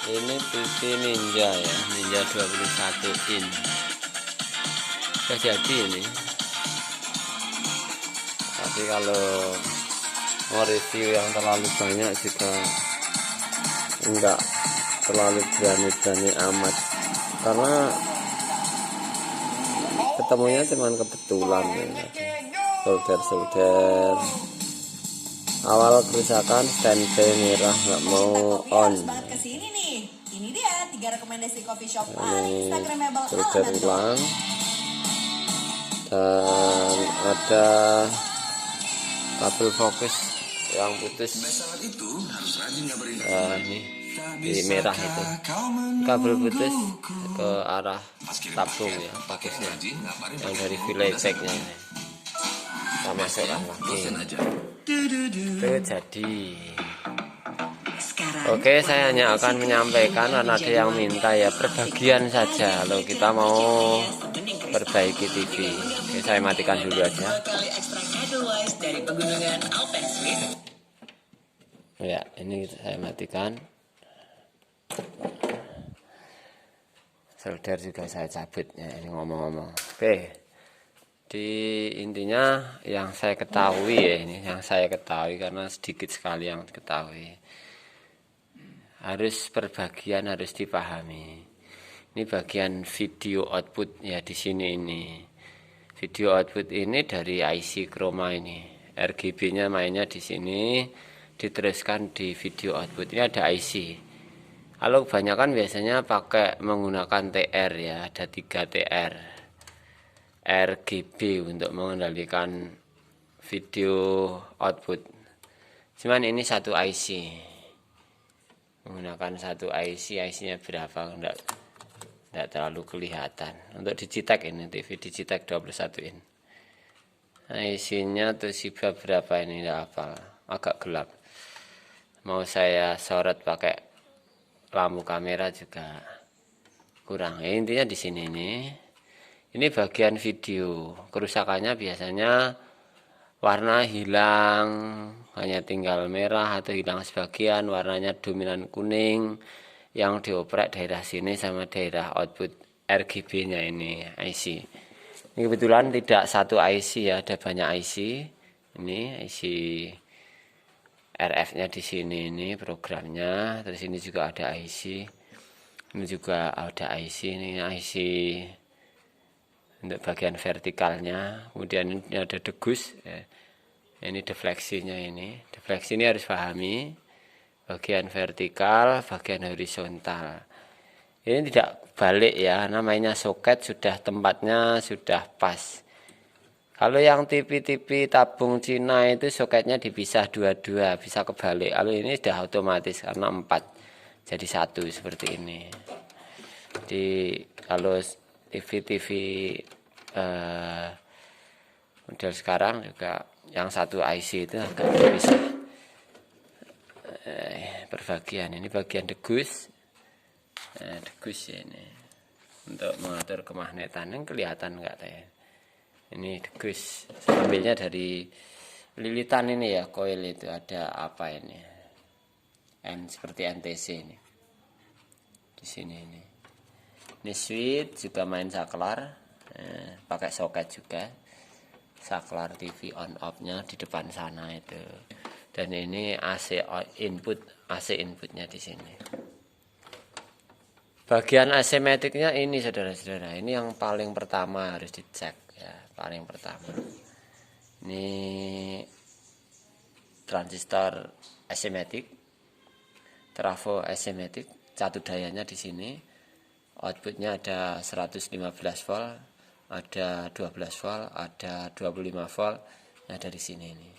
Ini TV Ninja ya, Ninja 21 in. Sudah jadi ini. Tapi kalau mau review yang terlalu banyak juga enggak terlalu berani-berani amat, karena ketemunya cuman kebetulan ya. Solder awal kerusakan standby merah nggak mau on. Ini dia 3 rekomendasi coffee shop ini Instagramable solder ulang, dan ada kabel fokus yang putus. Ini di merah itu kabel putus ke arah tabung ya, fokusnya yang dari relay packnya ini. Kita masukkan lagi itu jadi. Oke, saya hanya akan menyampaikan karena ada yang minta ya, perbagian saja kalau kita mau perbaiki TV. Oke, saya matikan dulu aja ya. Ini saya matikan, solder juga saya cabut ya, ini ngomong-ngomong. Oke, di intinya yang saya ketahui ya, ini yang saya ketahui karena sedikit sekali yang diketahui, harus perbagian harus dipahami. Ini bagian video output ya, di sini ini video output ini dari IC chroma ini, RGB-nya mainnya di sini, diteruskan di video output. Ini ada IC. Kalau kebanyakan biasanya pakai menggunakan TR ya, ada 3 TR RGB untuk mengendalikan video output. Cuman ini satu IC, menggunakan satu IC. IC-nya berapa enggak terlalu kelihatan. Untuk Digitek, ini TV Digitek 21 in. IC-nya Toshiba berapa ini enggak hafal, agak gelap. Mau saya sorot pakai lampu kamera juga kurang. Ya, intinya di sini nih. Ini bagian video. Kerusakannya biasanya warna hilang, hanya tinggal merah atau hilang sebagian, warnanya dominan kuning. Yang dioprek daerah sini sama daerah output RGB-nya ini IC. Ini kebetulan tidak satu IC ya, ada banyak IC. Ini IC RF-nya di sini, ini programnya. Terus ini juga ada IC. Ini juga ada IC, ini IC untuk bagian vertikalnya. Kemudian ini ada degus ya. Ini defleksinya ini. Defleksi ini harus pahami bagian vertikal, bagian horizontal. Ini tidak balik ya, namanya soket sudah tempatnya sudah pas. Kalau yang TV-TV tabung Cina itu soketnya dipisah dua-dua, bisa kebalik. Kalau ini sudah otomatis karena 4 jadi 1 seperti ini. Jadi kalau TV-TV model sekarang juga yang satu IC itu agak bisa perbagian. Ini bagian degus, degus ini untuk mengatur kemagnetan. Yang kelihatan enggak ya? Ini degus, ambilnya dari lilitan ini ya, koil itu ada apa ini, seperti NTC ini di sini ini. Ini switch juga main saklar, pakai soket juga, saklar TV on off-nya di depan sana itu. Dan ini AC inputnya di sini. Bagian asimetriknya ini saudara-saudara, ini yang paling pertama harus dicek ya, paling pertama. Ini transistor asimetrik, trafo asimetrik, satu dayanya di sini. Outputnya ada 115 volt, ada 12 volt, ada 25 volt. Nah, dari sini ini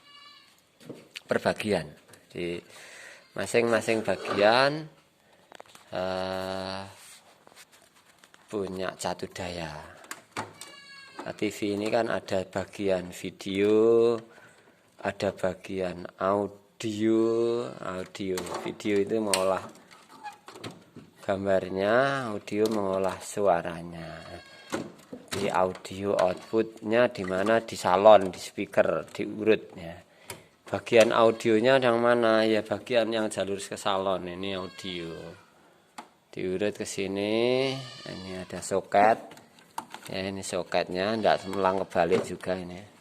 perbagian di masing-masing bagian punya satu daya. Nah, TV ini kan ada bagian video, ada bagian audio. Video itu mengolah gambarnya, audio mengolah suaranya. Di audio outputnya di mana, di salon, di speaker, diurut ya. Bagian audionya yang mana ya, bagian yang jalur ke salon ini audio. diurut ke sini. Ini ada soket ya, ini soketnya, tidak semelang kebalik juga ini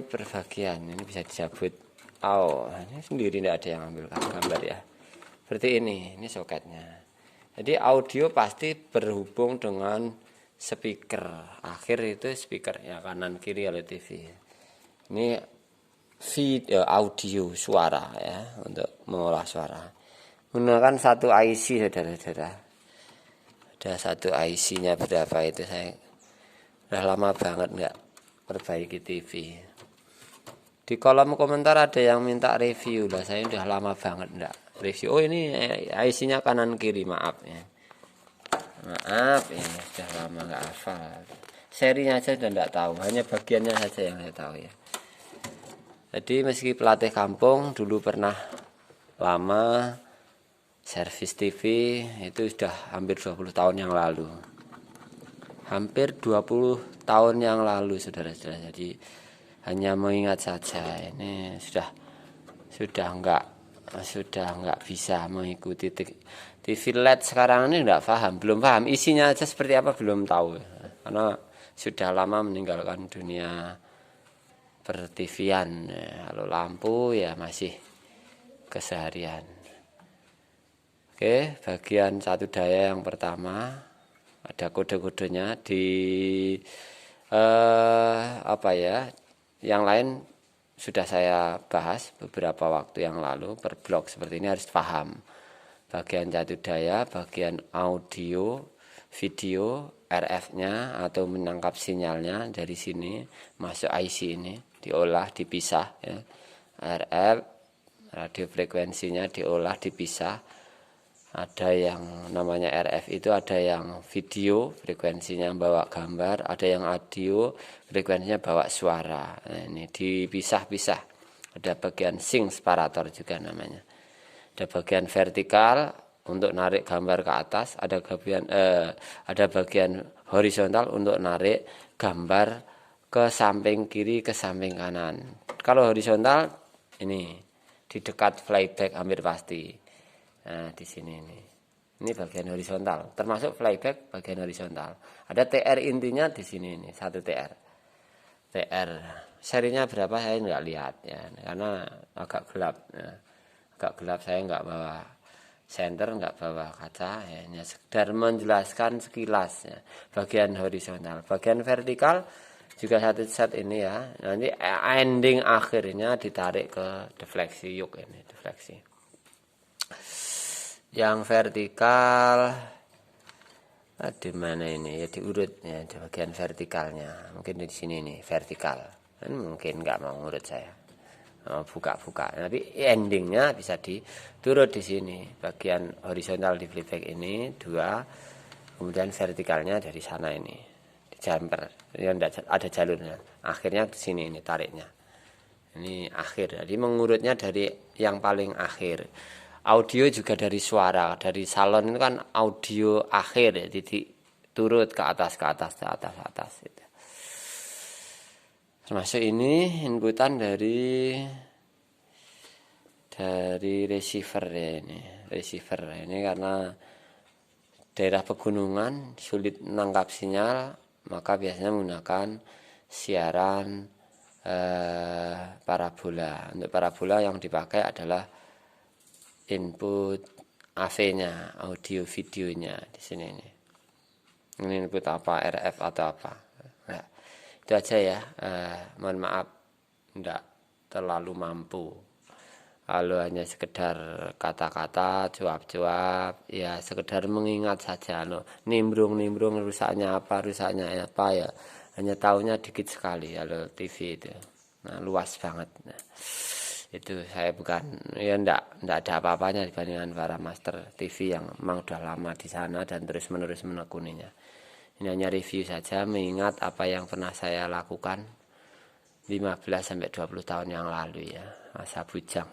perbagian, ini bisa dicabut. Ini sendiri, tidak ada yang ambil gambar ya, seperti ini soketnya. Jadi audio pasti berhubung dengan speaker akhir, itu speaker ya, kanan kiri oleh TV. Ini video audio suara ya, untuk mengolah suara menggunakan satu IC, saudara-saudara. Ada satu IC-nya berapa itu, saya udah lama banget nggak perbaiki TV. Di kolom komentar ada yang minta review lah, saya udah lama banget nggak review. Ini IC-nya kanan kiri, maaf ya, sudah lama nggak hafal. Serinya aja udah nggak tahu, hanya bagiannya saja yang saya tahu ya. Jadi meski pelatih kampung, dulu pernah lama servis TV, itu sudah hampir 20 tahun yang lalu. Hampir 20 tahun yang lalu, saudara-saudara. Jadi hanya mengingat saja, ini sudah nggak bisa mengikuti TV LED sekarang ini, belum paham isinya aja seperti apa, belum tahu karena sudah lama meninggalkan dunia per-TV-an. Kalau lampu ya masih keseharian. Oke, bagian satu daya yang pertama ada kode-kodenya di yang lain sudah saya bahas beberapa waktu yang lalu. Per blok seperti ini harus paham. Bagian satu daya, bagian audio, video, RF-nya atau menangkap sinyalnya dari sini masuk IC ini, diolah, dipisah ya. RF, radio frekuensinya diolah, dipisah. Ada yang namanya RF itu, ada yang video, frekuensinya bawa gambar, ada yang audio, frekuensinya bawa suara. Nah, ini dipisah-pisah. Ada bagian sync separator juga namanya. Ada bagian vertikal untuk narik gambar ke atas, ada bagian horizontal untuk narik gambar ke samping kiri, ke samping kanan. Kalau horizontal ini di dekat flyback hampir pasti. Nah, di sini ini bagian horizontal, termasuk flyback bagian horizontal. Ada TR intinya di sini, ini satu TR. Serinya berapa saya nggak lihat ya, karena agak gelap. Ya. Agak gelap, saya nggak bawa senter, nggak bawa kaca, ya, hanya sekedar menjelaskan sekilas ya. Bagian horizontal, bagian vertikal juga satu set ini ya. Nanti ending akhirnya ditarik ke defleksi yuk, ini defleksi. Yang vertikal di mana ini ya, diurut ya, di bagian vertikalnya. Mungkin di sini nih vertikal. Mungkin nggak mau ngurut saya. Buka-buka. Tapi endingnya bisa diturut di sini. Bagian horizontal di playback ini 2, kemudian vertikalnya dari sana ini di jumper. Ini ada jalurnya. Akhirnya di sini ini tariknya. Ini akhir. Jadi mengurutnya dari yang paling akhir. Audio juga dari suara, dari salon itu kan audio akhir ya, jadi turut ke atas gitu. Termasuk ini inputan dari receiver ya, ini receiver ini karena daerah pegunungan sulit menangkap sinyal, maka biasanya menggunakan siaran parabola. Untuk parabola yang dipakai adalah input AV-nya, audio videonya di sini ini. Ini input apa, RF atau apa. Nah, itu aja ya. Mohon maaf enggak terlalu mampu. Kalau hanya sekedar kata-kata, cuap-cuap, ya sekedar mengingat saja. Nimbrung rusaknya apa ya. Hanya tahunya dikit sekali kalau TV itu. Nah, luas banget. Nah, itu saya bukan ya enggak ada apa-apanya dibandingkan para master TV yang memang udah lama di sana dan terus-menerus menekuninya. Ini hanya review saja mengingat apa yang pernah saya lakukan 15-20 tahun yang lalu ya, masa bujang.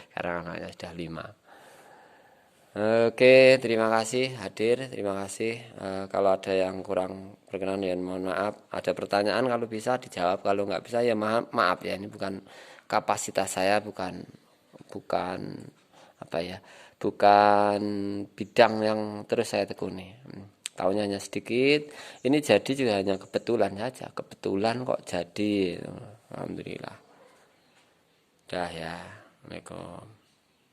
Karena anaknya sudah 5. Oke, terima kasih hadir, terima kasih. Kalau ada yang kurang berkenan ya mohon maaf. Ada pertanyaan kalau bisa dijawab, kalau nggak bisa ya maaf ya, ini bukan kapasitas saya, bukan apa ya, bukan bidang yang terus saya tekuni. Tahunya hanya sedikit. Ini jadi juga hanya kebetulan saja. Kebetulan kok jadi. Alhamdulillah. Dah ya. Assalamualaikum.